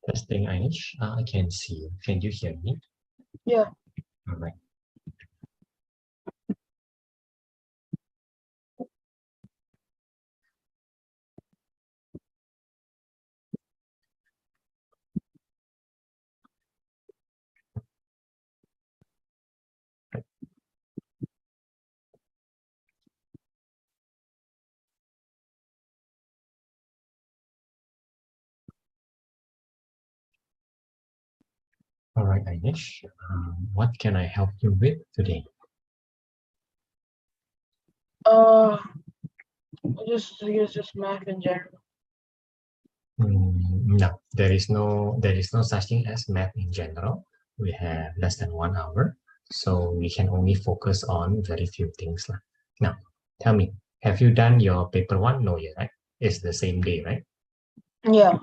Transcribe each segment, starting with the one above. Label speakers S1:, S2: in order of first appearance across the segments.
S1: Testing, Anish. I can see you. Can you hear me?
S2: Yeah.
S1: All right. All right, Anish. What can I help you with today?
S2: Just math in general.
S1: No, there is no such thing as math in general. We have less than 1 hour, so we can only focus on very few things. Now, tell me, have you done your paper one? No yet, right? It's the same day, right?
S2: Yeah.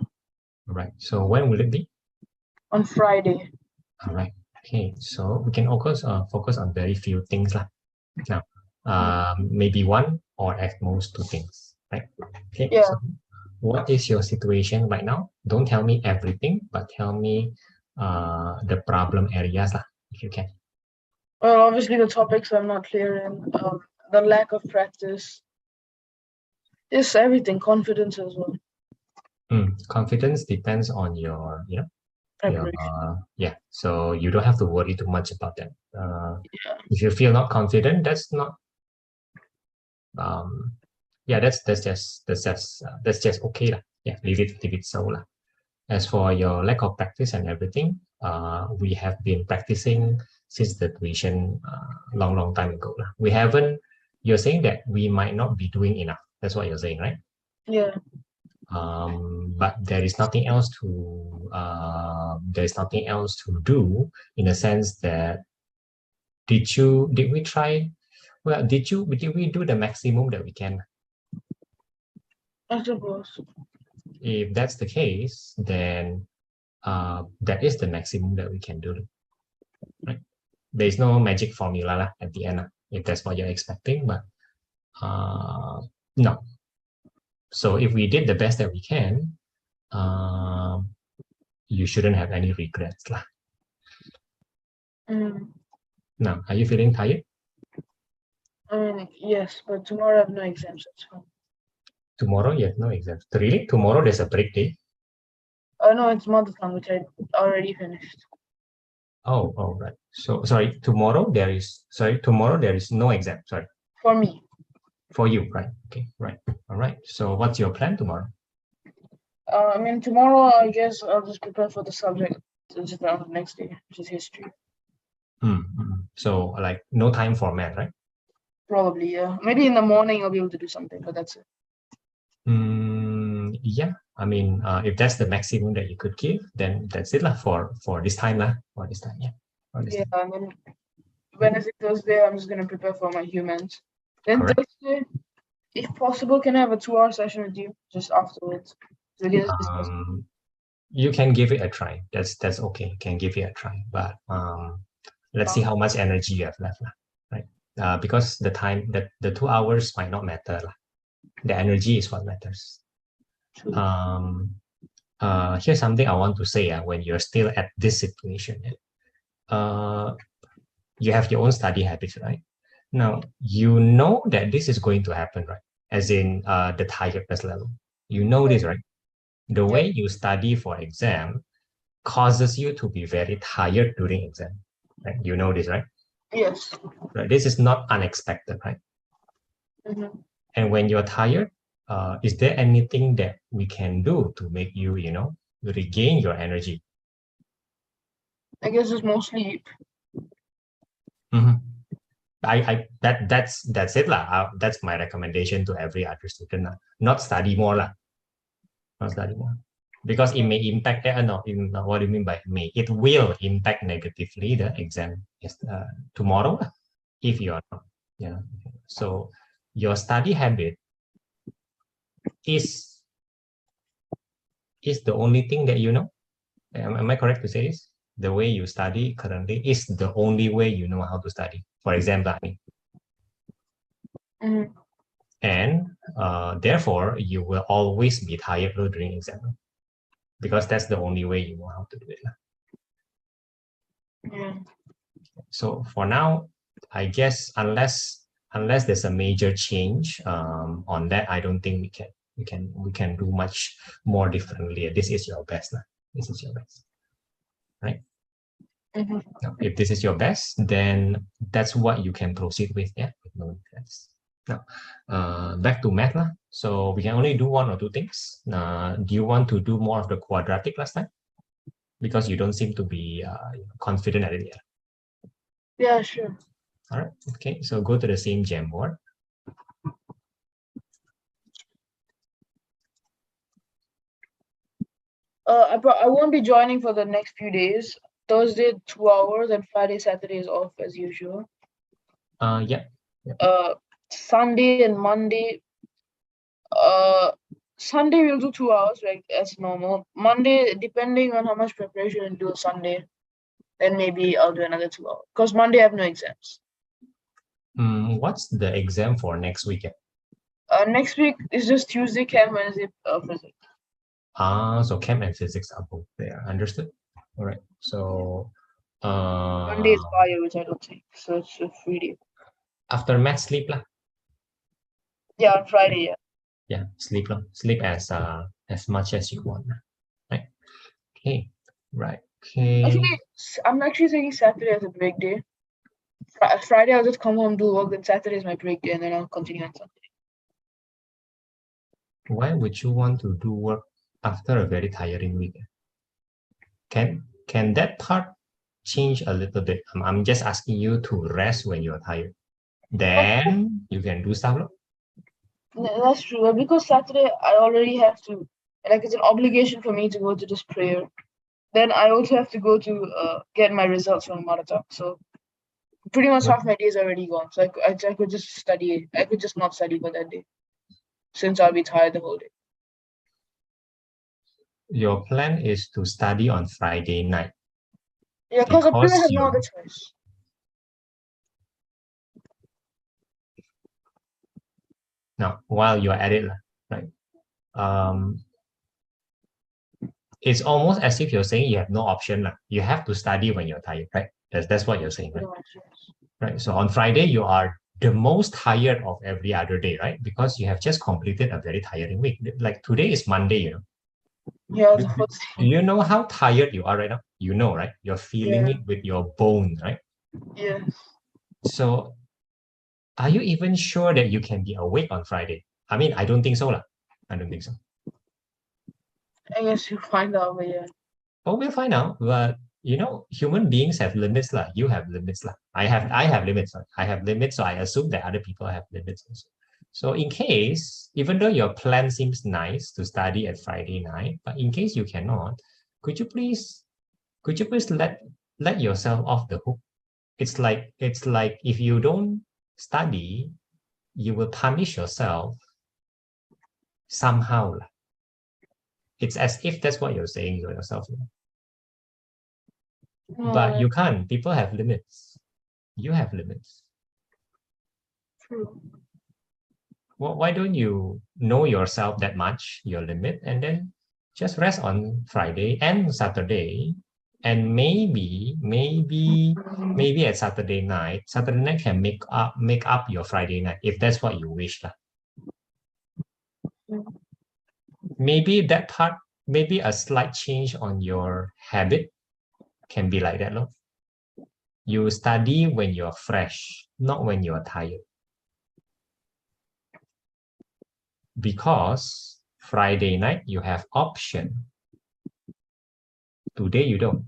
S1: All right. So when will it be?
S2: On Friday.
S1: All right. Okay. So we can focus on very few things lah. Now, maybe one or at most two things, right? Okay.
S2: Yeah.
S1: So what is your situation right now? Don't tell me everything, but tell me the problem areas lah, if you can.
S2: Well, obviously the topics I'm not clear in. The lack of practice. Just everything. Confidence as well.
S1: Confidence depends on your,
S2: Preparation.
S1: yeah. So you don't have to worry too much about that.
S2: Yeah.
S1: If you feel not confident, that's not. Yeah, that's just okay lah. Yeah, leave it so lah. As for your lack of practice and everything, we have been practicing since the tuition long time ago lah. We haven't. You're saying that we might not be doing enough. That's what you're saying, right?
S2: Yeah.
S1: But there is nothing else to do, in a sense that did we try? Well, did we do the maximum that we can?
S2: I suppose.
S1: If that's the case, then that is the maximum that we can do. Right? There's no magic formula lah at the end, if that's what you're expecting, but no. So if we did the best that we can, you shouldn't have any regrets lah. Now, are you feeling tired?
S2: Yes, but tomorrow I have no exams. That's fine.
S1: Tomorrow you have no exams. Really? Tomorrow there's a break day?
S2: No, it's mother tongue, which I already finished.
S1: Oh, right. So sorry, tomorrow there is no exam. Sorry.
S2: For me.
S1: For you, right? Okay, right. All right. So what's your plan tomorrow?
S2: Tomorrow I guess I'll just prepare for the subject just on the next day, which is history.
S1: So like no time for math, right?
S2: Probably, yeah. Maybe in the morning I'll be able to do something, but that's it.
S1: Yeah. I mean, if that's the maximum that you could give, then that's it lah for this time lah. For this time, yeah.
S2: Yeah, and then Wednesday, Thursday, I'm just gonna prepare for my humans. Then
S1: Correct.
S2: Thursday, if possible, can I have a 2-hour session with you just afterwards?
S1: You can give it a try. That's okay. You can give it a try, but let's see how much energy you have left, right? Because the time that the 2 hours might not matter. The energy is what matters. Here's something I want to say. When you're still at this situation, you have your own study habits, right? Now, you know that this is going to happen, right? As in the tiredness level. You know this, right? The way you study for exam causes you to be very tired during exam. Right? You know this, right?
S2: Yes.
S1: Right? This is not unexpected, right? And when you're tired, is there anything that we can do to make you, regain your energy?
S2: I guess it's more sleep.
S1: That's it lah. That's my recommendation to every other student. Not study more lah. Not study more. Because it may impact, what do you mean by may? It will impact negatively the exam tomorrow if you're not, So your study habit is the only thing that you know. Am I correct to say this? The way you study currently is the only way you know how to study. For example, and therefore you will always be tired during exam. because that's the only way you know how to do it.
S2: Yeah.
S1: So for now, I guess unless there's a major change on that, I don't think we can do much more differently. This is your best. This is your best, right?
S2: Mhm.
S1: Now, if this is your best, then that's what you can proceed with. Yeah, with no difference. Now, back to math. So we can only do one or two things. Do you want to do more of the quadratic last time? Because you don't seem to be confident at it yet.
S2: Yeah, sure.
S1: All right. Okay. So go to the same Jamboard.
S2: I won't be joining for the next few days. Thursday 2 hours and Friday, Saturday is off as usual.
S1: Yeah.
S2: Sunday and Monday. Sunday we'll do 2 hours like as normal. Monday, depending on how much preparation and do Sunday, then maybe I'll do another 2 hours. Because Monday I have no exams.
S1: What's the exam for next weekend?
S2: Next week is just Tuesday, Chem, Wednesday, physics.
S1: So Chem and Physics are both there. Understood? All right. So
S2: Monday is bio, which I don't take. So it's a free day.
S1: after math, sleep lah.
S2: Yeah, on Friday, yeah.
S1: Yeah, sleep lah. Sleep as much as you want. Right. Okay. Right. Okay.
S2: Actually, I'm actually taking Saturday as a break day. Friday I'll just come home, do work, then Saturday is my break day, and then I'll continue on Sunday.
S1: Why would you want to do work after a very tiring week? Can that part change a little bit? I'm just asking you to rest when you're tired. Then you can do stuff.
S2: That's true. Because Saturday I already have to, like, it's an obligation for me to go to this prayer. Then I also have to go to get my results from mother tongue. So pretty much half my day is already gone. So I could just study. I could just not study for that day, since I'll be tired the whole day.
S1: Your plan is to study on Friday night.
S2: Yeah, because I pretty much have no other choice.
S1: Now, while you're at it, right? It's almost as if you're saying you have no option. You have to study when you're tired, right? That's what you're saying, right? Right. So on Friday, you are the most tired of every other day, right? Because you have just completed a very tiring week. Like today is Monday, you know.
S2: Yeah,
S1: do you know how tired you are right now? You know, right? You're feeling it with your bones, right?
S2: Yes.
S1: So are you even sure that you can be awake on Friday? I mean, I don't think so. I don't think so.
S2: I guess you'll find out, but yeah.
S1: Oh, we'll find out. But you know, human beings have limits. You have limits. I have limits. I have limits, so I assume that other people have limits also. So in case, even though your plan seems nice to study at Friday night, but in case you cannot, could you please let yourself off the hook? It's like if you don't study, you will punish yourself somehow. It's as if that's what you're saying to yourself. But you can't. People have limits. You have limits.
S2: True.
S1: Well, why don't you know yourself that much, your limit, and then just rest on Friday and Saturday, and maybe at Saturday night can make up your Friday night if that's what you wish. Maybe that part, maybe a slight change on your habit can be like that. You study when you're fresh, not when you're tired. Because Friday night you have option. Today you don't.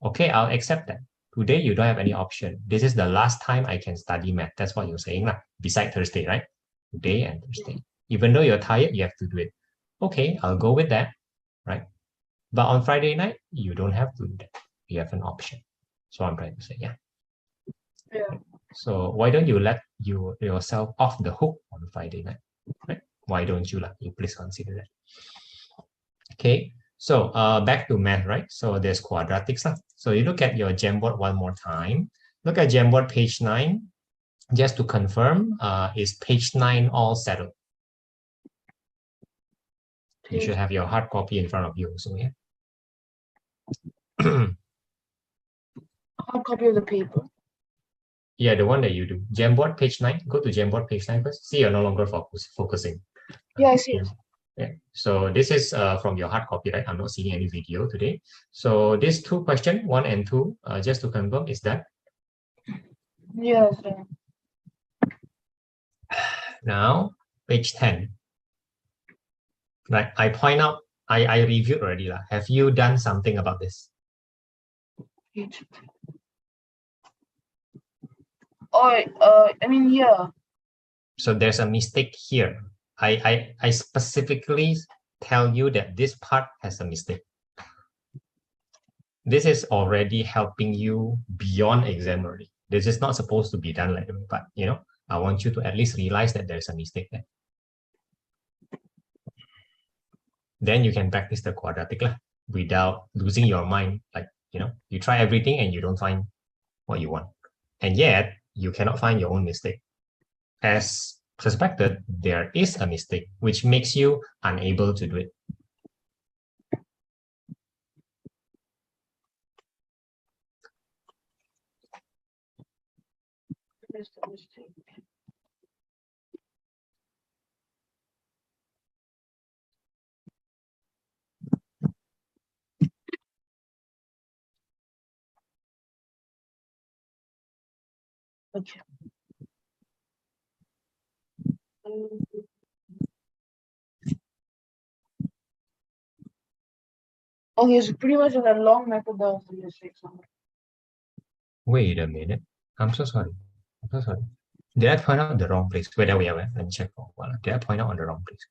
S1: Okay, I'll accept that. Today you don't have any option. This is the last time I can study math. That's what you're saying, beside Thursday, right? Today and Thursday. Even though you're tired, you have to do it. Okay, I'll go with that, right? But on Friday night, you don't have to do that. You have an option. So I'm trying to say, yeah. So why don't you let yourself off the hook on Friday night, right? Why don't you you please consider that. Okay, so back to math, right? So there's quadratics. So you look at your Jamboard one more time. Look at Jamboard page 9. Just to confirm, is page 9 all settled? You should have your hard copy in front of you. So yeah.
S2: Hard copy of the paper.
S1: Yeah, the one that you do. Jamboard page 9. Go to Jamboard page 9 first. See, you're no longer focusing.
S2: Yeah, I see it.
S1: Yeah. So this is from your hard copy, right? I'm not seeing any video today. So these 2 questions, 1 and 2, just to confirm, is done.
S2: Yes.
S1: Now, page 10. Like I point out, I reviewed already. Have you done something about this?
S2: Page. Oh, I mean, yeah.
S1: So there's a mistake here. I specifically tell you that this part has a mistake. This is already helping you beyond exam already. This is not supposed to be done like that, but you know, I want you to at least realize that there's a mistake there. Then you can practice the quadratic without losing your mind. Like, you know, you try everything and you don't find what you want. And yet you cannot find your own mistake. As suspected, there is a mistake, which makes you unable to do it.
S2: Where's the mistake? Okay. Okay, so pretty much in that long method, that was the mistake.
S1: Wait a minute. I'm so sorry. I'm so sorry. Did I point out the wrong place? Wait, there we are. Let me check for a while. Did I point out on the wrong place?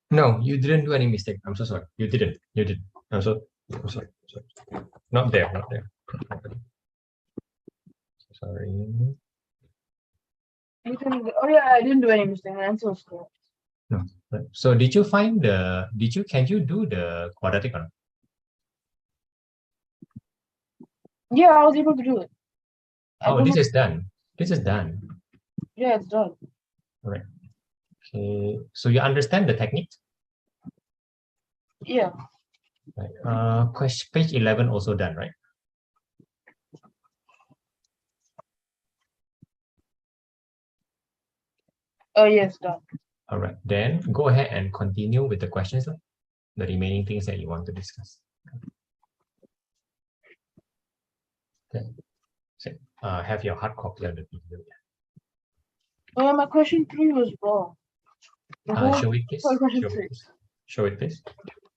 S1: No, you didn't do any mistake. I'm so sorry. You didn't. You did. I'm sorry. Sorry. Not there. Not there. Sorry.
S2: Oh yeah, I didn't do any mistake. My answer was correct.
S1: No. So did you find the? Can you do the quadratic or not?
S2: Yeah, I was able to do it.
S1: Oh, this is done. This is done.
S2: Yeah, it's done.
S1: All right. Okay. So you understand the technique?
S2: Yeah.
S1: Right. Page 11 also done, right?
S2: Oh yes, done.
S1: All right. Then go ahead and continue with the questions, the remaining things that you want to discuss. Okay. So, have your hard copy of the video.
S2: Oh, my question 3 was wrong.
S1: Show it, please.
S2: Question
S1: Show
S2: 3.
S1: it, please. Show it, please.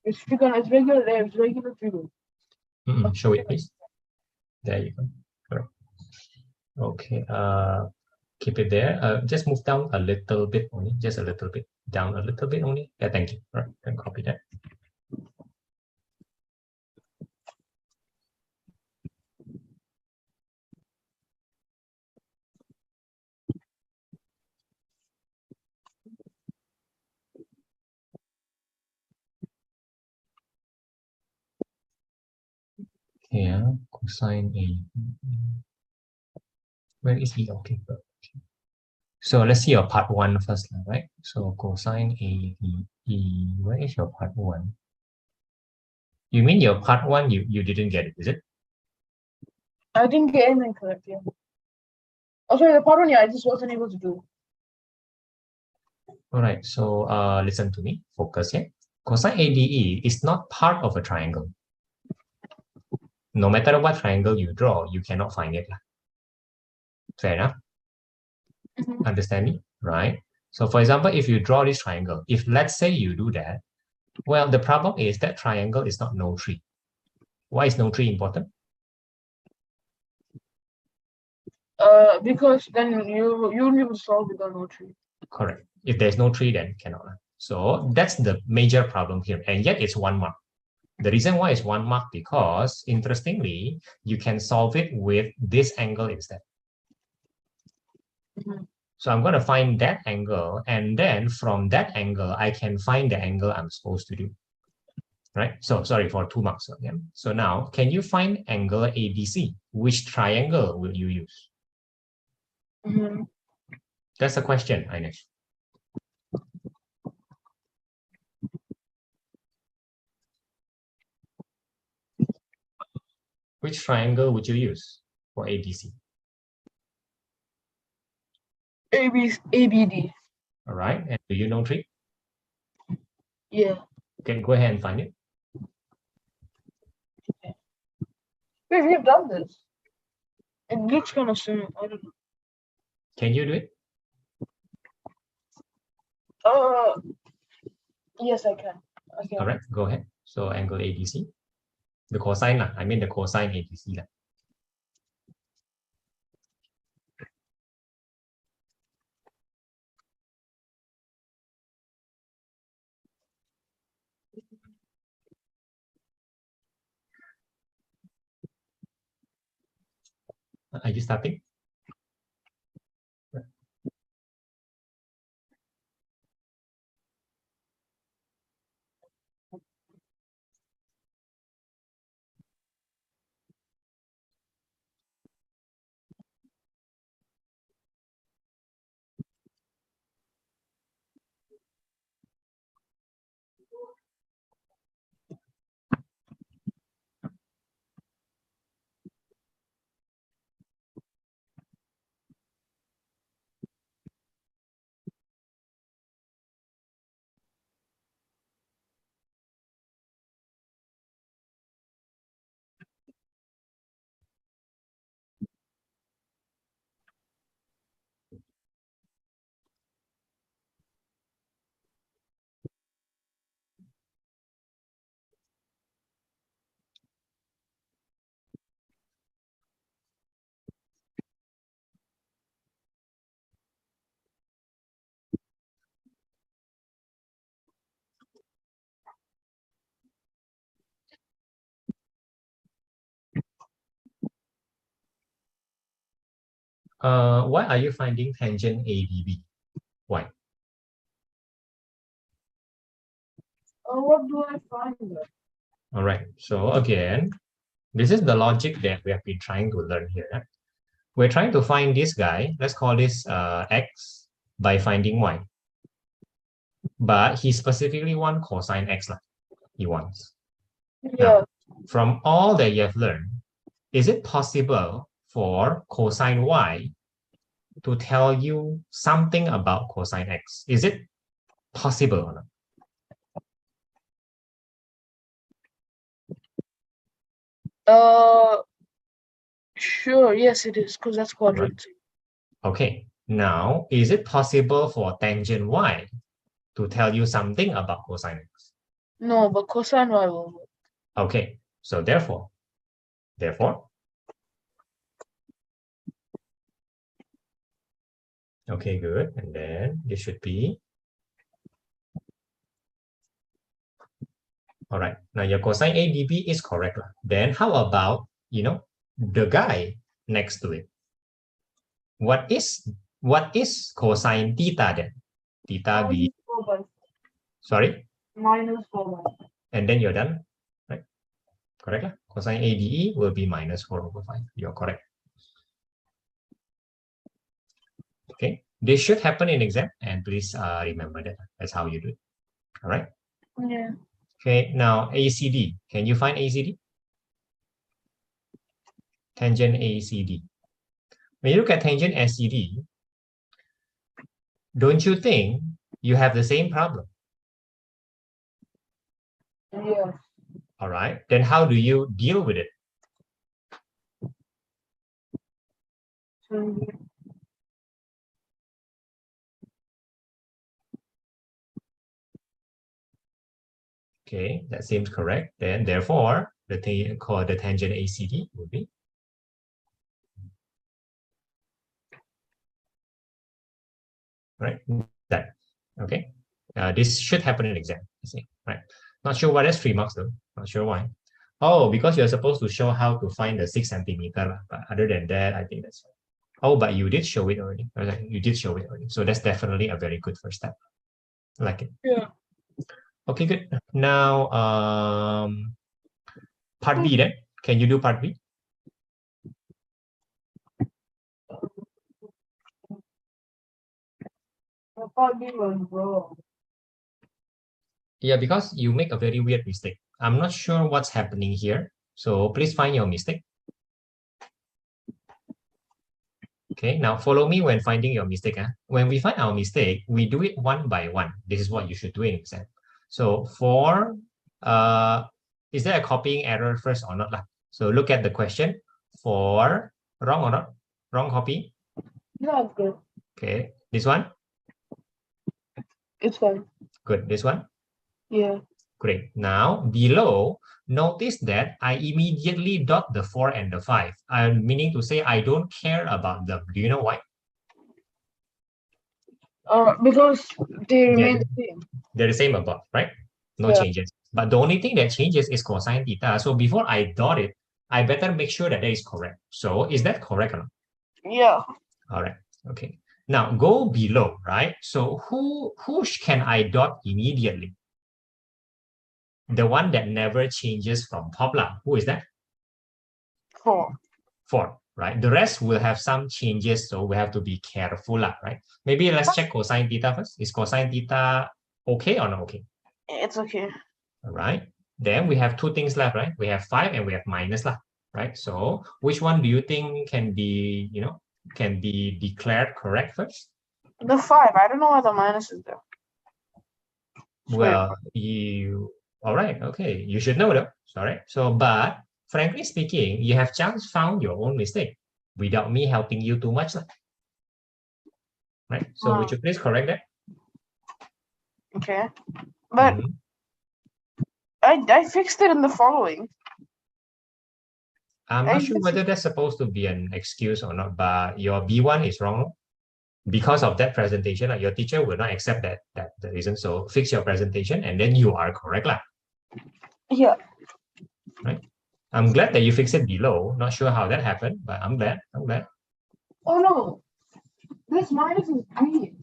S2: It's regular there. It's regular figure.
S1: Show it, please. There you go. Correct. Okay. Keep it there. Just move down a little bit only. Just a little bit. Down a little bit only. Yeah, thank you. All right. Then copy that. Here, cosine A. Where is E? Okay. So let's see your part 1 first, right? So cosine A, E. Where is your part 1? You mean your part 1, you didn't get it, is it?
S2: I didn't get anything correct, yeah. Oh, sorry, the part 1, yeah, I just wasn't able to do.
S1: All right, so listen to me, focus here. Cosine ADE is not part of a triangle. No matter what triangle you draw, you cannot find it. Fair enough? Understand me? Right? So for example, if you draw this triangle, if let's say you do that, well, the problem is that triangle is not node 3. Why is node 3 important?
S2: Because then you won't be able to solve without node 3.
S1: Correct. If there's no 3, then cannot. So that's the major problem here. And yet it's 1 mark. The reason why it's 1 mark because, interestingly, you can solve it with this angle instead. So I'm going to find that angle, and then from that angle, I can find the angle I'm supposed to do. Right? So sorry for 2 marks again. So now, can you find angle ABC? Which triangle will you use?
S2: Mhm.
S1: That's a question, Ainesh. Which triangle would you use for ABC?
S2: ABD.
S1: All right. And do you know three?
S2: Yeah.
S1: Okay, go ahead and find it.
S2: Wait, we have done this. It looks kind of similar. I don't know.
S1: Can you do it?
S2: Yes, I can. Okay.
S1: All right, go ahead. So angle ABC. The cosine, I mean the cosine ABC. Are you starting? Why are you finding tangent ADB? Why?
S2: What do I find there?
S1: All right. So again, this is the logic that we have been trying to learn here. We're trying to find this guy. Let's call this x by finding y. But he specifically wants cosine x. He wants.
S2: Yeah.
S1: Now, from all that you have learned, is it possible for cosine y to tell you something about cosine x? Is it possible or not?
S2: Sure. Yes, it is, because that's quadrant.
S1: Right. Okay. Now, is it possible for tangent y to tell you something about cosine x?
S2: No, but cosine y will work.
S1: Okay. So therefore, okay, good. And then this should be, all right. Now your cosine ADB is correct. Then how about, the guy next to it? What is cosine theta then? Theta be, sorry?
S2: -4.
S1: And then you're done, right? Correct? Cosine ADE will be -4/5. You're correct. Okay. This should happen in exam, and please remember that. That's how you do it. All right.
S2: Yeah.
S1: Okay. Now ACD. Can you find ACD? Tangent ACD. When you look at tangent SCD, don't you think you have the same problem?
S2: Yeah.
S1: All right. Then how do you deal with it? Okay, that seems correct. Then therefore, the thing called the tangent ACD would be right. That okay. This should happen in exam. Right. Not sure why that's 3 marks though. Not sure why. Oh, because you're supposed to show how to find the 6 centimeter. But other than that, I think that's fine. Oh, but you did show it already. Okay, you did show it already. So that's definitely a very good first step. I like it.
S2: Yeah.
S1: Okay, good. Now, part B then. Can you do part B?
S2: Part B was wrong.
S1: Yeah, because you make a very weird mistake. I'm not sure what's happening here. So please find your mistake. Okay, now follow me when finding your mistake. When we find our mistake, we do it one by one. This is what you should do in exam. So for, is there a copying error first or not? So look at the question for wrong or not? Wrong copy?
S2: No, good.
S1: Okay, this one?
S2: It's fine.
S1: Good, this one?
S2: Yeah.
S1: Great. Now below, notice that I immediately dot the 4 and the 5. I'm meaning to say I don't care about them. Do you know why?
S2: Because they remain
S1: Yeah.
S2: the same.
S1: They're the same above, right? No
S2: Yeah.
S1: changes. But the only thing that changes is cosine theta. So before I dot it, I better make sure that that is correct. So is that correct or not?
S2: Yeah.
S1: All right. Okay. Now go below, right? So who can I dot immediately? The one that never changes from top lah. Who is that?
S2: 4.
S1: 4, right? The rest will have some changes, so we have to be careful lah, right? Maybe let's check cosine theta first. Is cosine theta okay or not okay?
S2: It's okay.
S1: All right. Then we have two things left, right? We have 5 and we have minus lah, right? So which one do you think can be, can be declared correct first?
S2: The 5. I don't know why the minus is there.
S1: Well, all right, okay. You should know though. Sorry. So, but frankly speaking, you have just found your own mistake without me helping you too much. Right. So would you please correct that?
S2: Okay. But I fixed it in the following.
S1: I'm not sure whether that's supposed to be an excuse or not, but your B1 is wrong. Because of that presentation, your teacher will not accept that the reason. So fix your presentation and then you are correct.
S2: Yeah.
S1: Right. I'm glad that you fixed it below. Not sure how that happened, but I'm glad.
S2: Oh no. This minus is 3.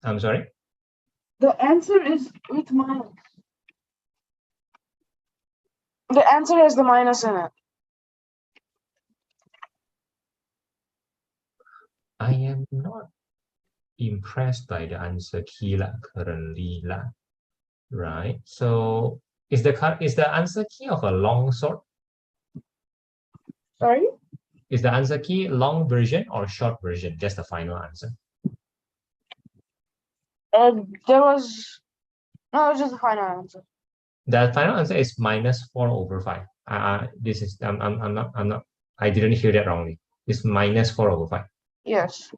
S1: I'm sorry?
S2: The answer is with minus. The answer has the minus in it.
S1: I am not impressed by the answer key currently. Right. So is the answer key of a long sort?
S2: Sorry?
S1: Is the answer key long version or short version? Just the final answer.
S2: There was no, it was just the final answer.
S1: The final answer is minus 4/5. This is I'm not. I didn't hear that wrongly. It's minus 4/5.
S2: Yes.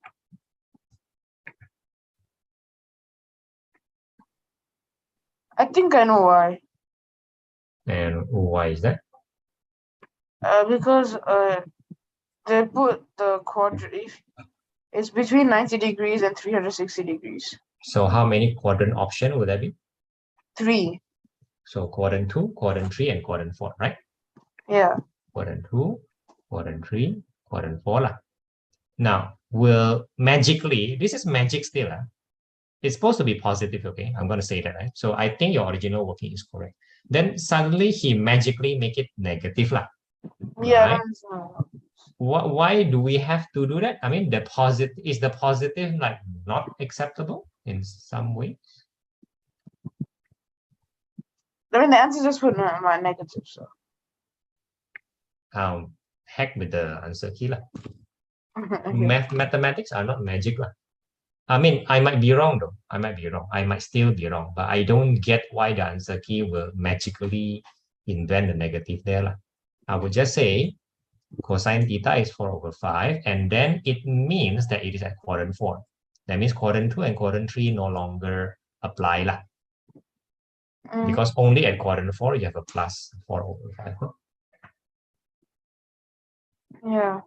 S2: I think I know why.
S1: And why is that?
S2: Because they put the quadrant. It's between 90 degrees and 360 degrees.
S1: So how many quadrant option would that be?
S2: 3.
S1: So quadrant 2, quadrant 3, and quadrant 4, right?
S2: Yeah.
S1: Quadrant 2, quadrant 3, quadrant 4 . Now, magically, this is magic still. It's supposed to be positive, okay? I'm going to say that, right? So I think your original working is correct. Then suddenly he magically make it negative.
S2: Yeah.
S1: Right? Why do we have to do that? I mean, is the positive not acceptable in some way?
S2: I mean, the answer just put my negative, so.
S1: Heck with the answer key.
S2: Okay.
S1: Mathematics are not magic. I mean, I might be wrong though. I might still be wrong, but I don't get why the answer key will magically invent the negative there. I would just say cosine theta is 4/5, and then it means that it is at quadrant 4. That means quadrant 2 and quadrant 3 no longer apply. Because only at quadrant 4 you have a plus 4/5.
S2: Yeah.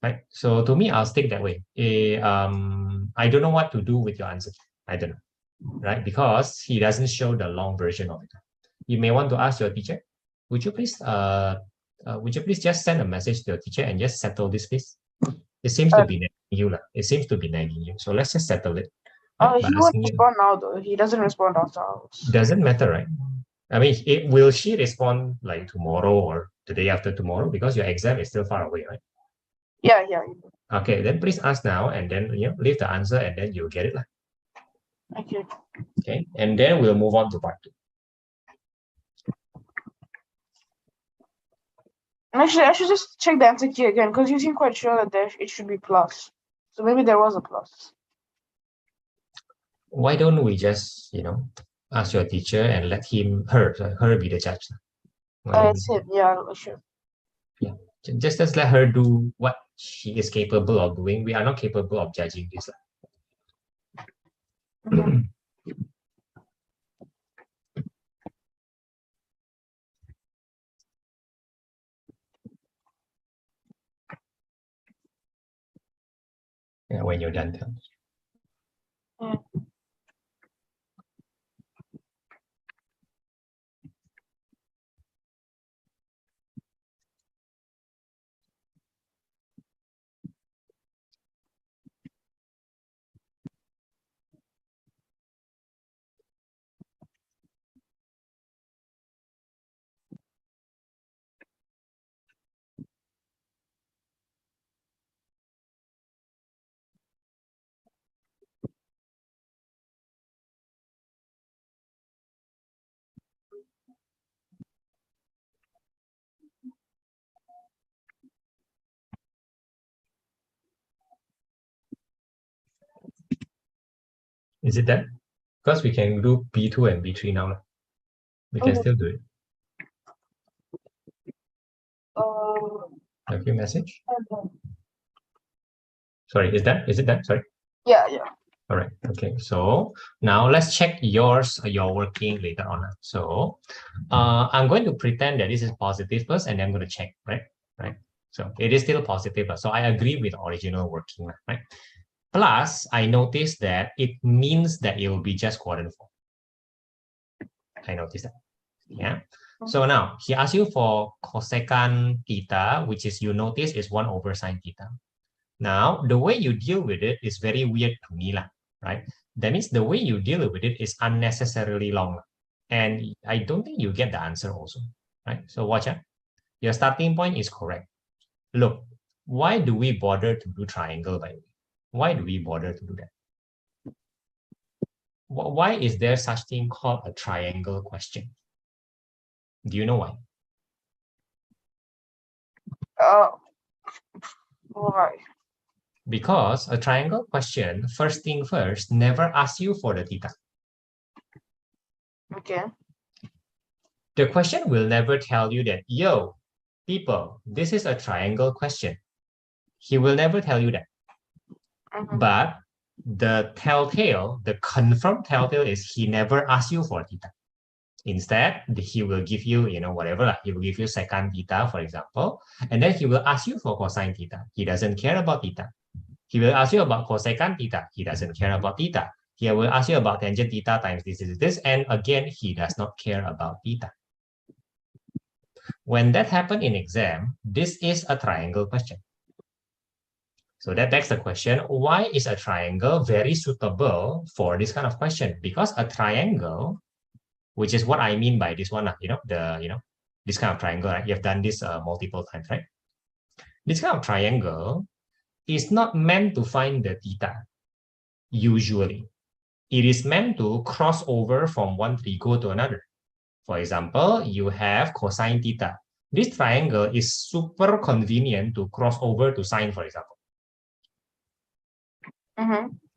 S1: Right. So to me, I'll stick that way. I don't know what to do with your answer. I don't know. Right? Because he doesn't show the long version of it. You may want to ask your teacher, would you please just send a message to your teacher and just settle this, please? It seems to be nagging you. It seems to be nagging you. So let's just settle it. Right? By
S2: He won't
S1: asking you.
S2: respond now though. He doesn't respond after hours.
S1: Doesn't matter, right? I mean, will she respond like tomorrow or the day after tomorrow? Because your exam is still far away, right?
S2: Yeah.
S1: Okay, then please ask now and then leave the answer and then you'll get it.
S2: Okay.
S1: Okay, and then we'll move on to part 2.
S2: And actually, I should just check the answer key again because you seem quite sure that it should be plus. So maybe there was a plus.
S1: Why don't we just, ask your teacher and let her be the judge?
S2: It's him. Yeah, sure.
S1: Yeah, just let her do what she is capable of doing. We are not capable of judging this. Yeah, when you're done, tell me.
S2: Yeah.
S1: Is it that? Because we can do B2 and B3 now. We can still do it. Have you message? Sorry, is it that? Sorry.
S2: Yeah.
S1: All right. Okay. So now let's check your working later on. So I'm going to pretend that this is positive first, and then I'm going to check, right? So it is still positive. So I agree with original working, right? Plus, I noticed that it means that it will be just quadrant 4. I noticed that. Yeah. So now he asks you for cosecant theta, which is, you notice, is 1 over sine theta. Now, the way you deal with it is very weird to me, right? That means the way you deal with it is unnecessarily long. And I don't think you get the answer also, right? So watch out. Your starting point is correct. Look, why do we bother to do triangle, by the way? Why do we bother to do that? Why is there such thing called a triangle question? Do you know why?
S2: Why?
S1: Because a triangle question, first thing first, never asks you for the theta.
S2: Okay.
S1: The question will never tell you that, yo, people, this is a triangle question. He will never tell you that. But the confirmed telltale is he never asks you for theta. Instead, he will give you, whatever. He will give you secant theta, for example, and then he will ask you for cosine theta. He doesn't care about theta. He will ask you about cosecant theta. He doesn't care about theta. He will ask you about tangent theta times this, and again, he does not care about theta. When that happens in exam, this is a triangle question. So that begs the question, why is a triangle very suitable for this kind of question? Because a triangle, which is what I mean by this one, this kind of triangle, right? You've done this multiple times, right? This kind of triangle is not meant to find the theta, usually. It is meant to cross over from one trigo to another. For example, you have cosine theta. This triangle is super convenient to cross over to sine, for example.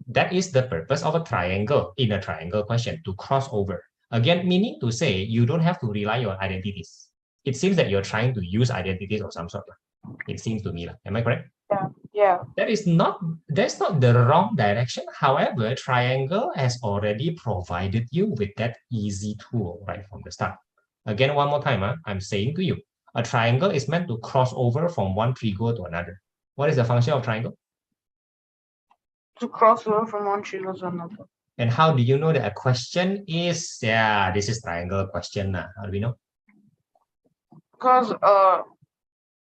S1: That is the purpose of a triangle in a triangle question, to cross over. Again, meaning to say you don't have to rely on identities. It seems that you're trying to use identities of some sort. It seems to me. Am I correct?
S2: Yeah.
S1: That's not the wrong direction. However, triangle has already provided you with that easy tool right from the start. Again, one more time, I'm saying to you, a triangle is meant to cross over from one trigo to another. What is the function of triangle?
S2: To cross over from one trigo to another.
S1: And how do you know that a question is, this is triangle question? How do we know?
S2: Because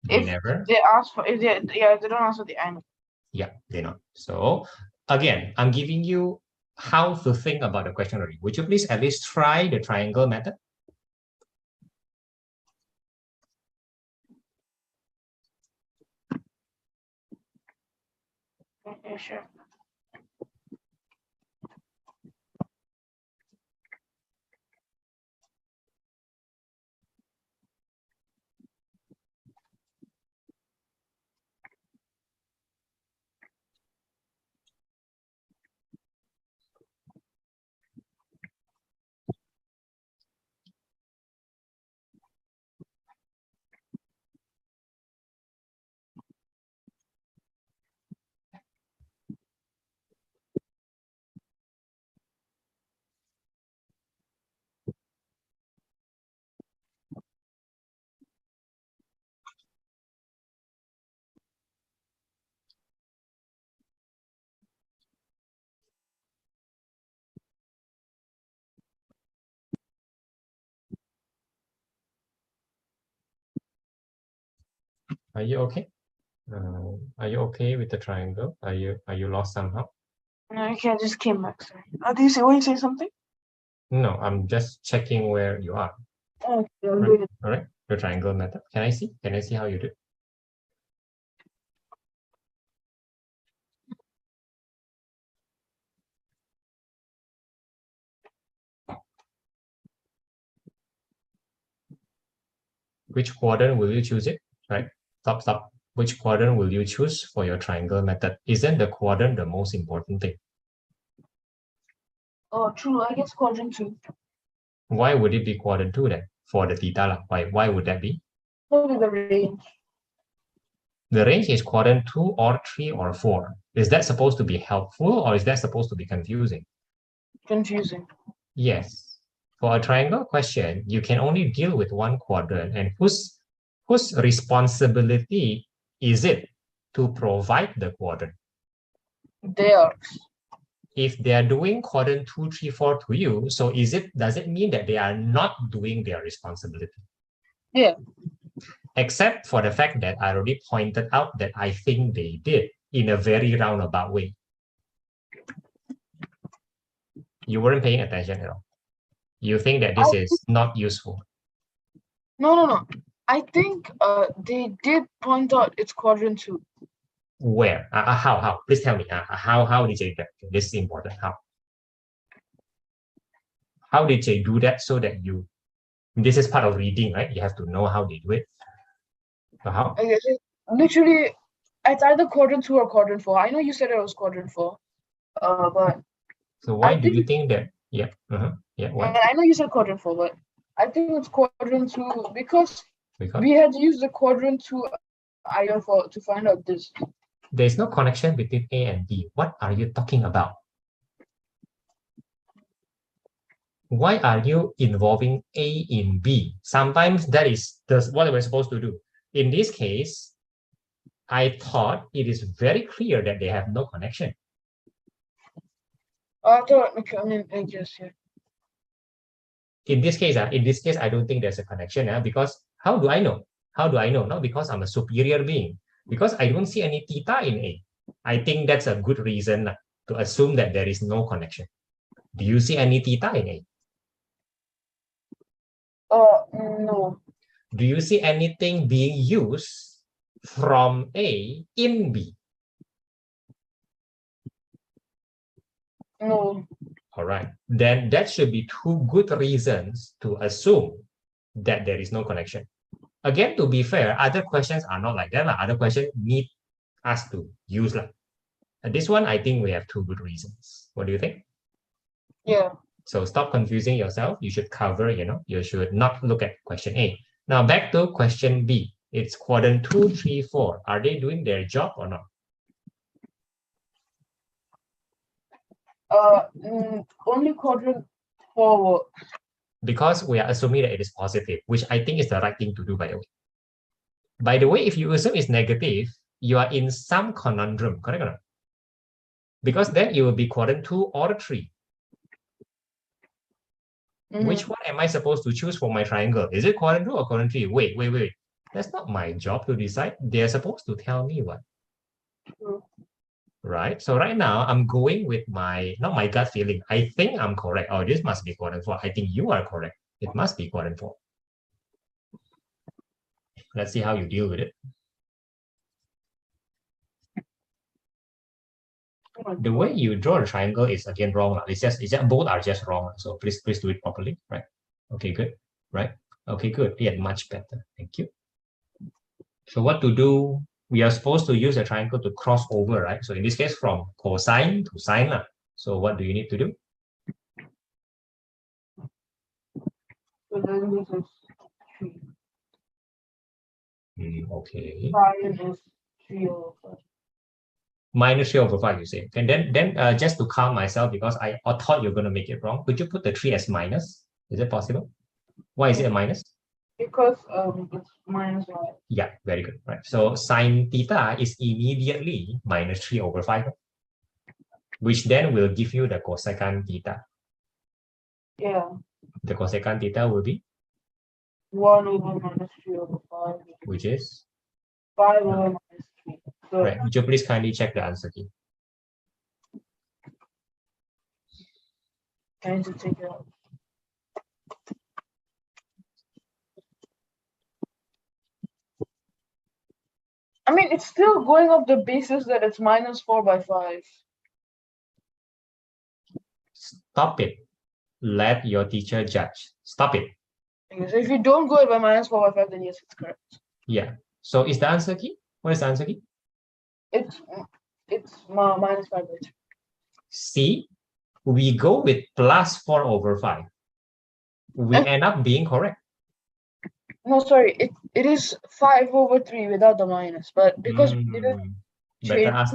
S1: They
S2: If
S1: never.
S2: they ask for, if they, yeah, they don't ask for the angle.
S1: Yeah, they're not. So again, I'm giving you how to think about the question already. Would you please at least try the triangle method?
S2: Okay, sure.
S1: Are you okay? Are you okay with the triangle? Are you lost somehow?
S2: No, okay, I just came back. Sorry. Do you say? Want to say something?
S1: No, I'm just checking where you are.
S2: Okay, I'll
S1: Right.
S2: do it.
S1: All right, the triangle method. Can I see? Can I see how you do it? Which quadrant will you choose it? Right. Stop. Which quadrant will you choose for your triangle method? Isn't the quadrant the most important thing?
S2: Oh, true. I guess quadrant 2.
S1: Why would it be quadrant 2 then? For the theta lah. Why would that be?
S2: Probably the range.
S1: The range is quadrant 2 or 3 or 4. Is that supposed to be helpful or is that supposed to be confusing?
S2: Confusing.
S1: Yes. For a triangle question, you can only deal with one quadrant, and whose responsibility is it to provide the quadrant?
S2: Theirs.
S1: If they are doing quadrant 2, 3, 4 to you, so does it mean that they are not doing their responsibility?
S2: Yeah.
S1: Except for the fact that I already pointed out that I think they did in a very roundabout way. You weren't paying attention at all. You think that this is not useful.
S2: No. I think they did point out it's quadrant 2.
S1: Where? How? Please tell me. How did they do that? This is important. How did they do that so that you? This is part of reading, right? You have to know how they do it. So how?
S2: I guess literally, it's either quadrant 2 or quadrant 4. I know you said it was quadrant 4. But
S1: So why
S2: I
S1: do you
S2: think
S1: think that? Yeah. Yeah. Why?
S2: I know you said quadrant 4, but I think it's quadrant 2 because
S1: Because
S2: we had to use the quadrant 2 item to find out this.
S1: there is no connection between A and B. What are you talking about? Why are you involving A in B? Sometimes that is what we're supposed to do. In this case, I thought it is very clear that they have no connection.
S2: Okay, I mean, I guess, yeah.
S1: In this case, I don't think there's a connection because how do I know? How do I know? Not because I'm a superior being, because I don't see any theta in A. I think that's a good reason to assume that there is no connection. Do you see any theta in A?
S2: No.
S1: Do you see anything being used from A in B?
S2: No.
S1: All right. Then that should be two good reasons to assume that there is no connection. Again, to be fair, other questions are not like that. Other questions need us to use. This one, I think we have two good reasons. What do you think?
S2: Yeah.
S1: So stop confusing yourself. You should cover, you should not look at question A. Now back to question B. It's quadrant 2, 3, 4. Are they doing their job or not?
S2: Only quadrant 4 works.
S1: Because we are assuming that it is positive, which I think is the right thing to do, by the way. By the way, if you assume it's negative, you are in some conundrum, correct or not? Because then it will be quadrant 2 or 3. Which one am I supposed to choose for my triangle? Is it quadrant 2 or quadrant 3? Wait. That's not my job to decide. They're supposed to tell me what.
S2: True.
S1: Right? So right now I'm going with not my gut feeling. I think I'm correct. Oh, this must be quadrant 4. I think you are correct. It must be quadrant 4. Let's see how you deal with it. The way you draw the triangle is again wrong. It's just both are just wrong. So please do it properly. Right? Okay, good. Right? Okay, good. Yeah, much better. Thank you. So what to do? We are supposed to use a triangle to cross over, right? So in this case, from cosine to sine. So what do you need to do?
S2: So then this is 3.
S1: Okay.
S2: Sine is 3 over 5.
S1: Minus 3 over 5, you say. And then just to calm myself, because I thought you're going to make it wrong, could you put the 3 as minus? Is it possible? Why is it a minus?
S2: Because it's minus y.
S1: Yeah, very good. Right. So sine theta is immediately minus 3 over 5, which then will give you the cosecant theta.
S2: Yeah.
S1: The cosecant theta will be
S2: 1 over minus 3 over 5.
S1: Which is
S2: 5 over minus 3. So
S1: right. Would you please kindly check the answer key?
S2: I need to take it out. I mean, it's still going off the basis that it's minus 4 by 5.
S1: Stop it. Let your teacher judge. Stop it.
S2: So if you don't go it by minus 4 by 5, then yes, it's correct.
S1: Yeah. So is the answer key? What is the answer key?
S2: It's minus 5 by 2.
S1: See, we go with plus 4 over 5. We end up being correct.
S2: No, sorry, it is 5 over 3 without the minus, but because we didn't
S1: better
S2: change.
S1: ask,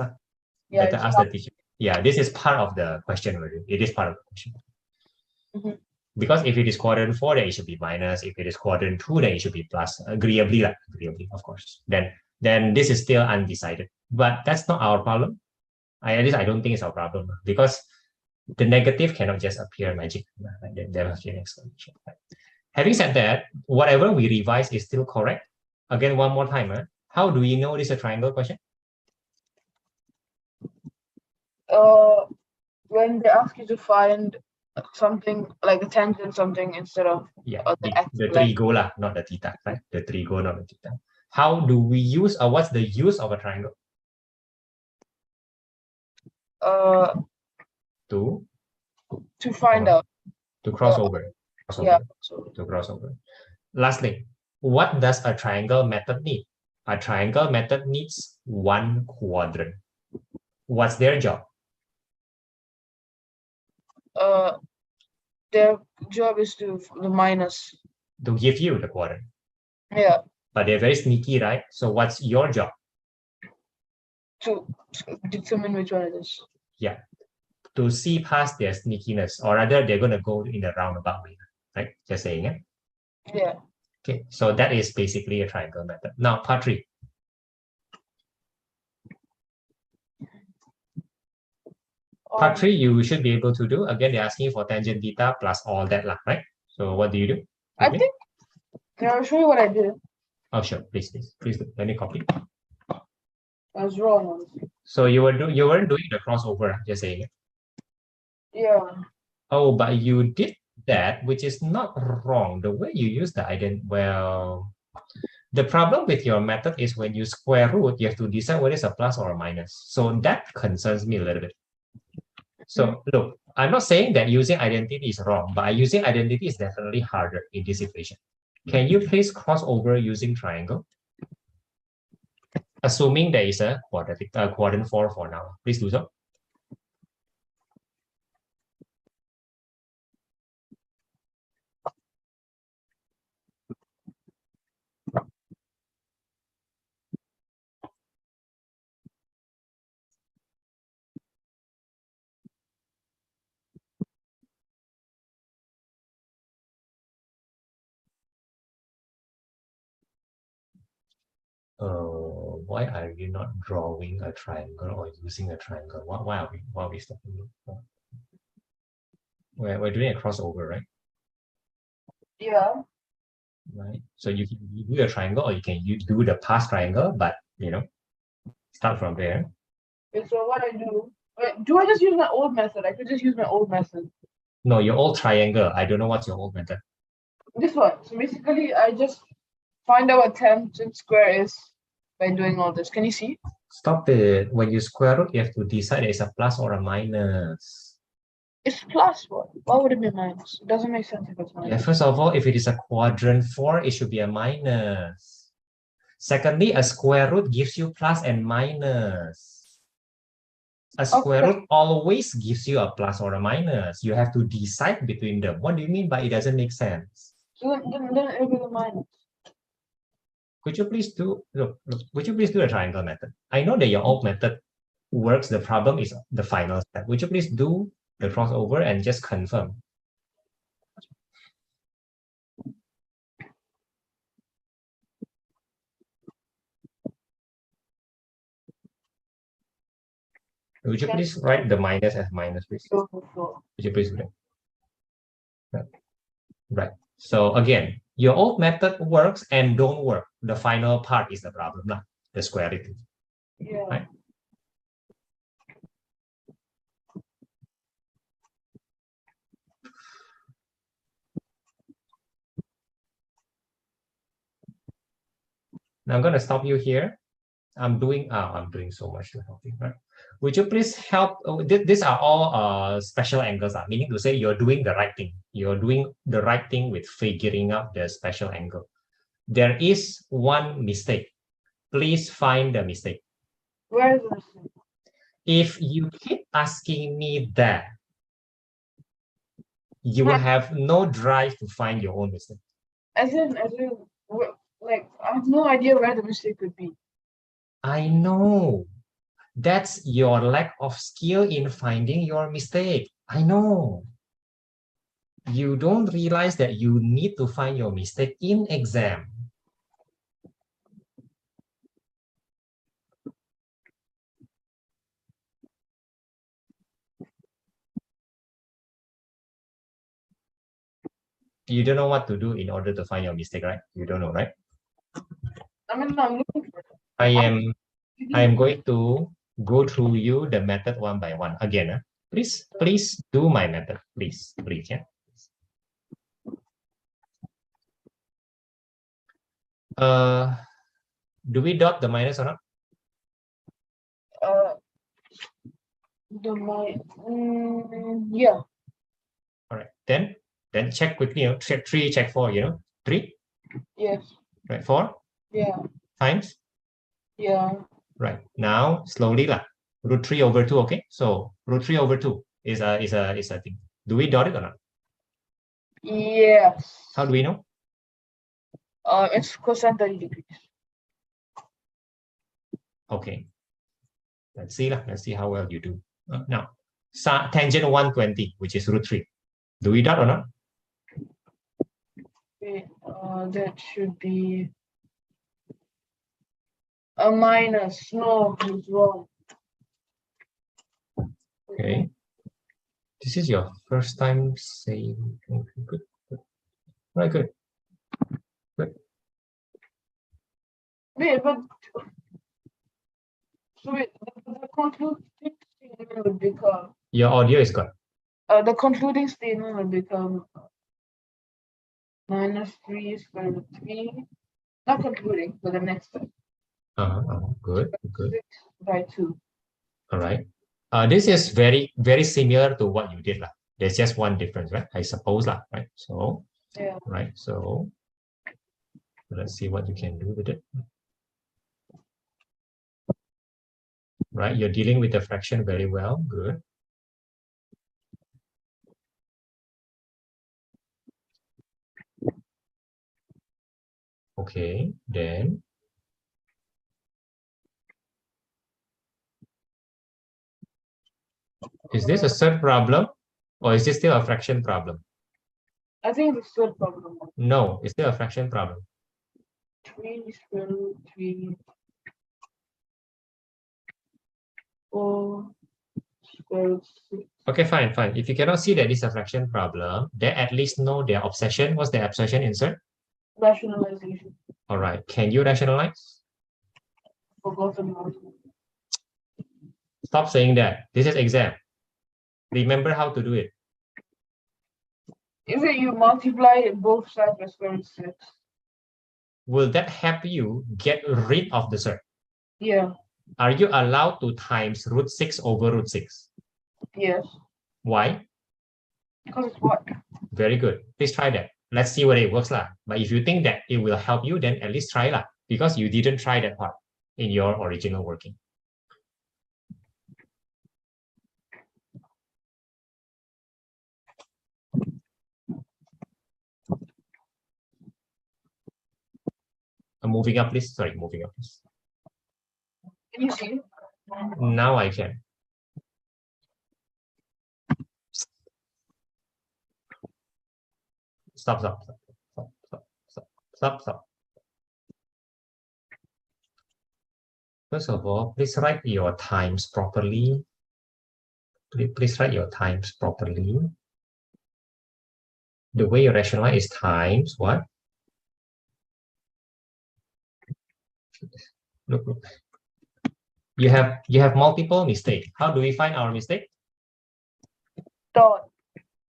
S2: Yeah,
S1: better ask the teacher. Yeah, this is part of the question already. It is part of the question.
S2: Mhm.
S1: Because if it is quadrant 4, then it should be minus. If it is quadrant 2, then it should be plus. Agreeably, of course. Then this is still undecided. But that's not our problem. At least I don't think it's our problem, because the negative cannot just appear magic. There must be an explanation. Having said that, whatever we revise is still correct. Again, one more time. How do we know this is a triangle question?
S2: When they ask you to find something like a tangent something instead of
S1: the trigo lah, not the theta, right? The trigo, not the theta. How do we use, or what's the use of a triangle?
S2: To find out.
S1: To cross over.
S2: Yeah.
S1: To cross over. Lastly, what does a triangle method need? A triangle method needs one quadrant. What's their job?
S2: Their job is to the minus.
S1: To give you the quadrant.
S2: Yeah.
S1: But they're very sneaky, right? So what's your job?
S2: To determine which one it is.
S1: Yeah. To see past their sneakiness, or rather they're going to go in a roundabout way, right? Just saying it.
S2: Yeah.
S1: Okay, so that is basically a triangle method. Now, part 3. Part 3, you should be able to do. Again, they're asking for tangent theta plus all that, right? So what do you do?
S2: I think, I'll show you what I did.
S1: Oh, sure. Please do. Let me copy.
S2: I was wrong.
S1: So you weren't doing the crossover, just saying it.
S2: Yeah.
S1: Oh, but you did that, which is not wrong. The way you use the the problem with your method is when you square root, you have to decide whether it's a plus or a minus. So that concerns me a little bit. So look, I'm not saying that using identity is wrong, but using identity is definitely harder in this situation. Can you please cross over using triangle? Assuming there is a quadrant 4 for now. Please do so. Why are you not drawing a triangle or using a triangle? Why are we stopping you? We're doing a crossover, right?
S2: Yeah.
S1: right? So you can do a triangle or you can do the past triangle, but start from there.
S2: Okay, so what I do? Wait, do I just use my old method? I could just use my old method.
S1: No, your old triangle. I don't know what's your old method.
S2: This one. So basically, I just find out what tangent square is by doing all this. Can you see?
S1: Stop it. When you square root, you have to decide it's a plus or a minus.
S2: It's plus what? Why would it be minus? It doesn't make sense if it's minus.
S1: Yeah, first of all, if it is a quadrant 4, it should be a minus. Secondly, a square root gives you plus and minus. A square root always gives you a plus or a minus. You have to decide between them. What do you mean by it doesn't make sense?
S2: So then it will be the minus.
S1: Could you please do would you please do a triangle method? I know that your old method works. The problem is the final step. Would you please do the crossover and just confirm? Would you please write the minus as minus, please?
S2: Sure.
S1: Would you please do that? Right. So again, your old method works and don't work. The final part is the problem, not the square root.
S2: Yeah.
S1: Right. Now I'm going to stop you here. I'm doing so much to help you, right? Would you please help? These are all special angles, meaning to say you're doing the right thing. You're doing the right thing with figuring out the special angle. There is one mistake. Please find the mistake.
S2: Where is the mistake?
S1: If you keep asking me that, you will have no drive to find your own mistake.
S2: As in, like, I have no idea where the mistake could be.
S1: I know. That's your lack of skill in finding your mistake. I know. You don't realize that you need to find your mistake in exam. You don't know what to do in order to find your mistake, right? You don't know, right?
S2: I mean, I'm looking for it.
S1: I am going to go through you the method one by one again. Please do my method, please, yeah. Do we dot the minus or not?
S2: Yeah.
S1: All right, then check quickly. Check 3, check 4. 3.
S2: Yes.
S1: Right, 4.
S2: Yeah.
S1: Times.
S2: Yeah.
S1: Right, now slowly lah. Root 3 over 2. Okay, so root 3 over 2 is a thing. Do we dot it or not?
S2: Yes.
S1: How do we know?
S2: It's cosine 30 degrees.
S1: Okay. Let's see how well you do. Now, tangent 120, which is root 3. Do we dot or not?
S2: Okay, that should be a minus. No, it's wrong.
S1: Okay. This is your first time saying. Okay, good. Right, good.
S2: Wait, but so wait, the concluding statement would become.
S1: Your audio is gone.
S2: The concluding statement would become minus 3 square root 3. Not concluding, but the next step.
S1: Good.
S2: 6 by 2.
S1: All right. This is very, very similar to what you did lah. There's just one difference, right? I suppose lah, right? So,
S2: yeah.
S1: Right. So, let's see what you can do with it. Right. You're dealing with the fraction very well. Good. Okay. Then. Is this a third problem or is this still a fraction problem?
S2: I think it's a third problem.
S1: No, it's still a fraction problem.
S2: 3 square root 3. 4 square root 6.
S1: Okay, fine. If you cannot see that it's a fraction problem, then at least know their obsession. What's their obsession insert?
S2: Rationalization.
S1: All right. Can you rationalize?
S2: Forgotten how.
S1: Stop saying that. This is exam. Remember how to do it.
S2: Is it you multiply both sides by square root 6?
S1: Will that help you get rid of the cert?
S2: Yeah.
S1: Are you allowed to times root 6 over root 6?
S2: Yes.
S1: Why?
S2: Because it's what?
S1: Very good. Please try that. Let's see whether it works lah. But if you think that it will help you, then at least try lah. Because you didn't try that part in your original working. Moving up, please. Sorry, moving up, please.
S2: Can you see?
S1: Now I can. Stop. First of all, please write your times properly. Please write your times properly. The way you rationalize is times what? Look. You have multiple mistakes. How do we find our mistake?
S2: Dot.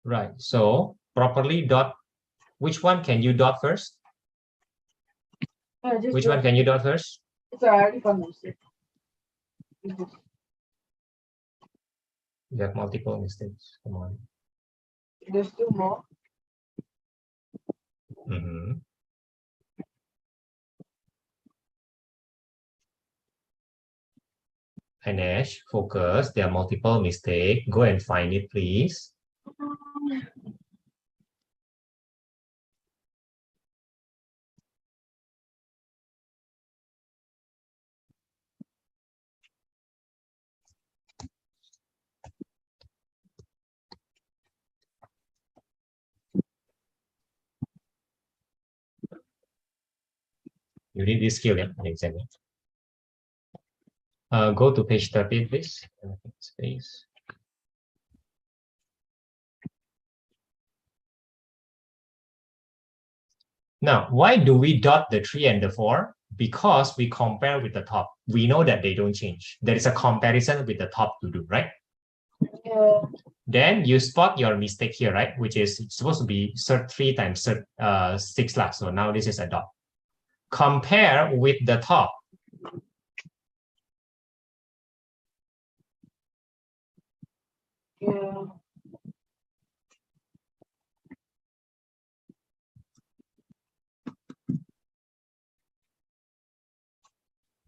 S1: Right. So properly dot. Which one can you dot first? Which one can you dot first?
S2: It's already found mistake.
S1: You have multiple mistakes. Come on.
S2: There's still more.
S1: Anesh, focus. There are multiple mistakes. Go and find it, please. You need this skill, yeah, an exam. Go to page 30, please. Space. Now, why do we dot the 3 and the 4? Because we compare with the top. We know that they don't change. There is a comparison with the top to do, right?
S2: Yeah.
S1: Then you spot your mistake here, right? Which is supposed to be cert 3 times cert 6 lah. So now this is a dot. Compare with the top.
S2: Yeah.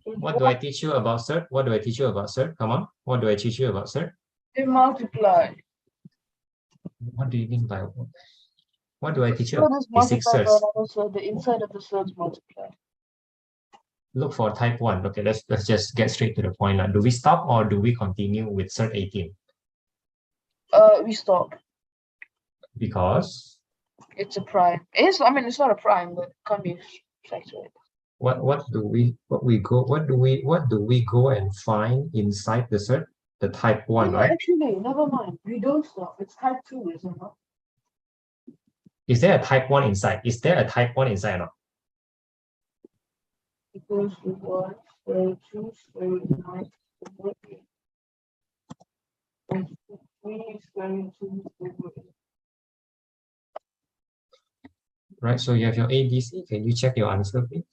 S1: What do I teach you about cert? What do I teach you about cert? Come on. What do I teach you about cert?
S2: They multiply.
S1: What do you mean by what do I teach you?
S2: So this
S1: Basic
S2: multiplied by
S1: certs.
S2: another cert, the inside of the certs multiply.
S1: Look for type 1. Okay, let's just get straight to the point. Do we stop or do we continue with cert 18?
S2: We stop.
S1: Because
S2: it's a prime. It's not a prime, but it can't be factored.
S1: What do we go and find inside the cert? The type 1, right?
S2: Actually, never mind. We don't stop. It's type 2, isn't it?
S1: Is there a type 1 inside? Is there a type 1 inside or not?
S2: Equals to 1, square 2, square 9, square 8. And 3 square 2, square 8.
S1: Right, so you have your ABC. Can you check your answer, please?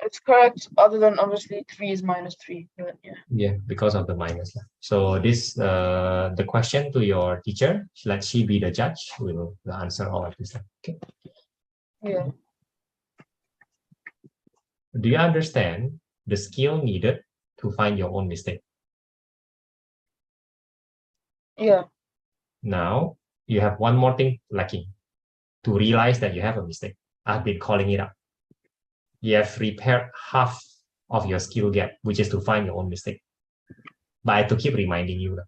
S2: It's correct, other than obviously 3 is minus 3. But
S1: yeah, because of the minus. So this the question to your teacher, let she be the judge, will answer all of this. Okay.
S2: Yeah.
S1: Do you understand the skill needed to find your own mistake?
S2: Yeah.
S1: Now you have one more thing lacking to realize that you have a mistake. I've been calling it out. You have repaired half of your skill gap, which is to find your own mistake. But I have to keep reminding you.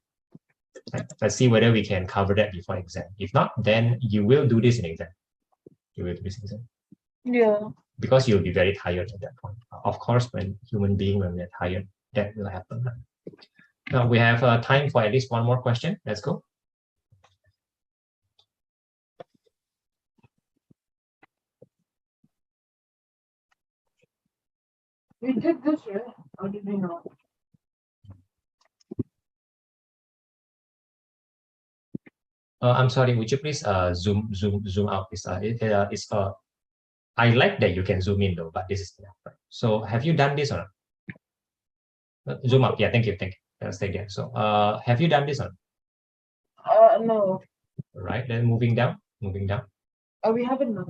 S1: Right? Let's see whether we can cover that before exam. If not, then you will do this in exam. You will do this in exam.
S2: Yeah.
S1: Because you'll be very tired at that point. Of course, when when we're tired, that will happen. Now we have time for at least one more question. Let's go.
S2: We did this, right? Or did we not?
S1: I'm sorry, would you please zoom out? I like that you can zoom in though, but this is enough, right? So have you done this or not? Zoom out. Yeah, thank you. Stay there. So have you done this or not?
S2: No.
S1: Right, then moving down.
S2: We haven't now.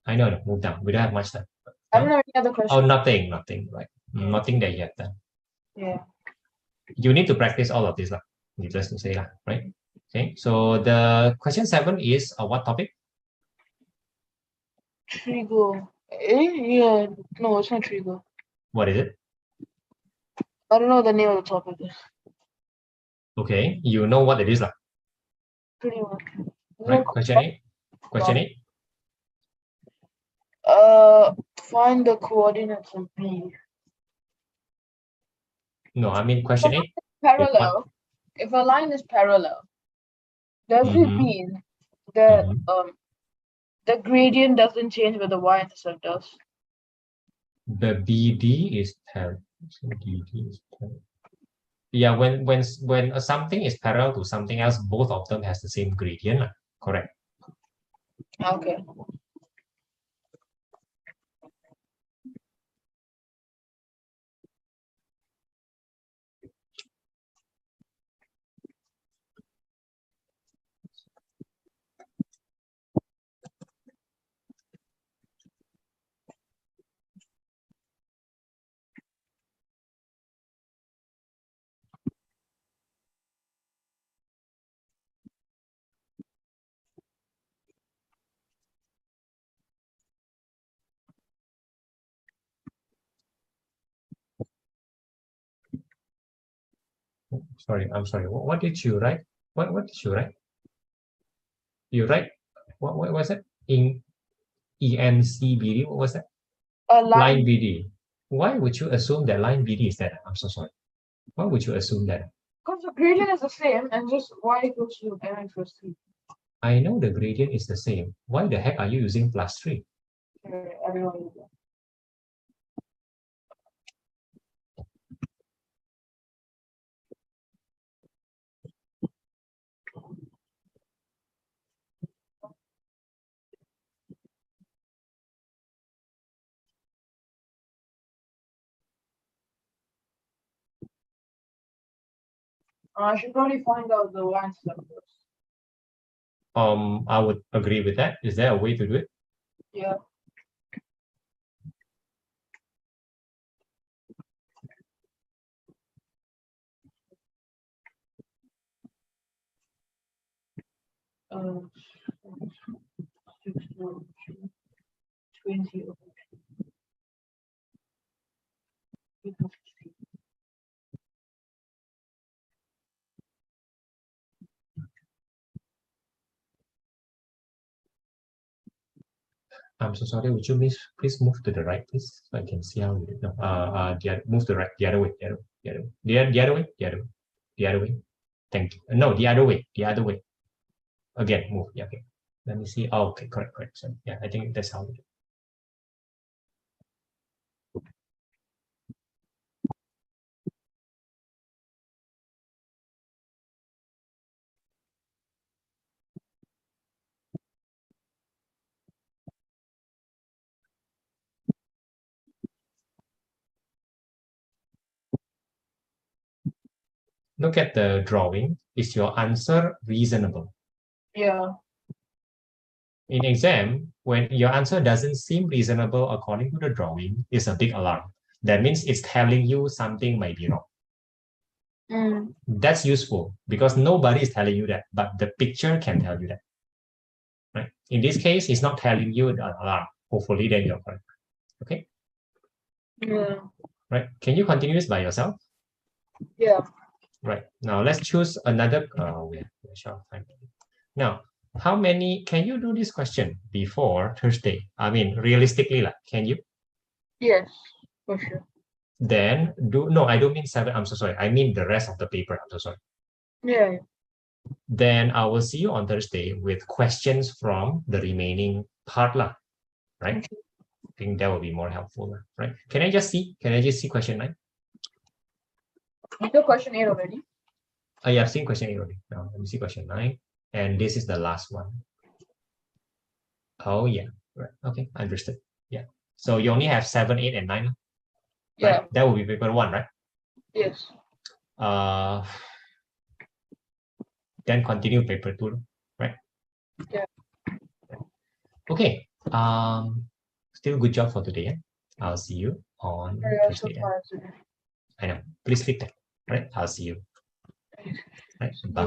S1: I know, move down. We don't have much time.
S2: I don't know any other question.
S1: Oh, nothing, right?
S2: Yeah.
S1: Nothing that you have done.
S2: Yeah.
S1: You need to practice all of this, needless to say, right? Okay, so the question 7 is what topic?
S2: Trigo. Yeah, no, it's not Trigo.
S1: What is it?
S2: I don't know the name of the topic.
S1: Okay, you know what it is,
S2: Pretty much.
S1: right? Question 8. Question 8.
S2: Find the coordinates of B.
S1: No, I mean question 8.
S2: Parallel. If a line is parallel, does it mean that the gradient doesn't change with the y-intercept does?
S1: The BD is parallel. Yeah, when something is parallel to something else, both of them has the same gradient. Correct.
S2: Okay.
S1: Sorry, I'm sorry. What did you write? What did you write? You write what was it? In ENCBD, what was that? Line BD. Why would you assume that line BD is that? I'm so sorry. Why would you assume that?
S2: Because the gradient is the same and just y equals to m equals 3.
S1: I know the gradient is the same. Why the heck are you using +3?
S2: I don't know. I should probably find out the y-intercept first.
S1: I would agree with that. Is there a way to do it?
S2: Yeah. Um, 20 over 2.
S1: I'm so sorry. Would you please move to the right, please, so I can see how you do it. No, move to the right, the other way. Thank you. No, the other way. Again, move. Yeah, okay. Let me see. Oh, okay, correct. So, yeah, I think that's how we do it. Look at the drawing. Is your answer reasonable?
S2: Yeah.
S1: In exam, when your answer doesn't seem reasonable according to the drawing, it's a big alarm. That means it's telling you something might be wrong. That's useful because nobody is telling you that, but the picture can tell you that. Right? In this case, it's not telling you the alarm. Hopefully, then you're correct. Okay.
S2: Yeah.
S1: Right. Can you continue this by yourself?
S2: Yeah.
S1: Right. Now let's choose another. Now, how many? Can you do this question before Thursday? I mean, realistically, can you?
S2: Yes, for sure.
S1: Then no, I don't mean 7. I'm so sorry. I mean the rest of the paper. I'm so sorry.
S2: Yeah.
S1: Then I will see you on Thursday with questions from the remaining part, right? think that will be more helpful, right? Can I just see question 9?
S2: You know question 8 already?
S1: Oh yeah, I've seen question 8 already. Now let me see question 9. And this is the last one. Oh yeah, right. Okay, understood. Yeah. So you only have 7, 8, and 9.
S2: Yeah.
S1: Right? That will be paper 1, right?
S2: Yes.
S1: Then continue paper 2, right?
S2: Yeah.
S1: Okay. Still good job for today. I'll see you on
S2: Yeah, so
S1: Thursday.
S2: far today.
S1: I know. Please click that. Right. I'll see you. Right. Bye.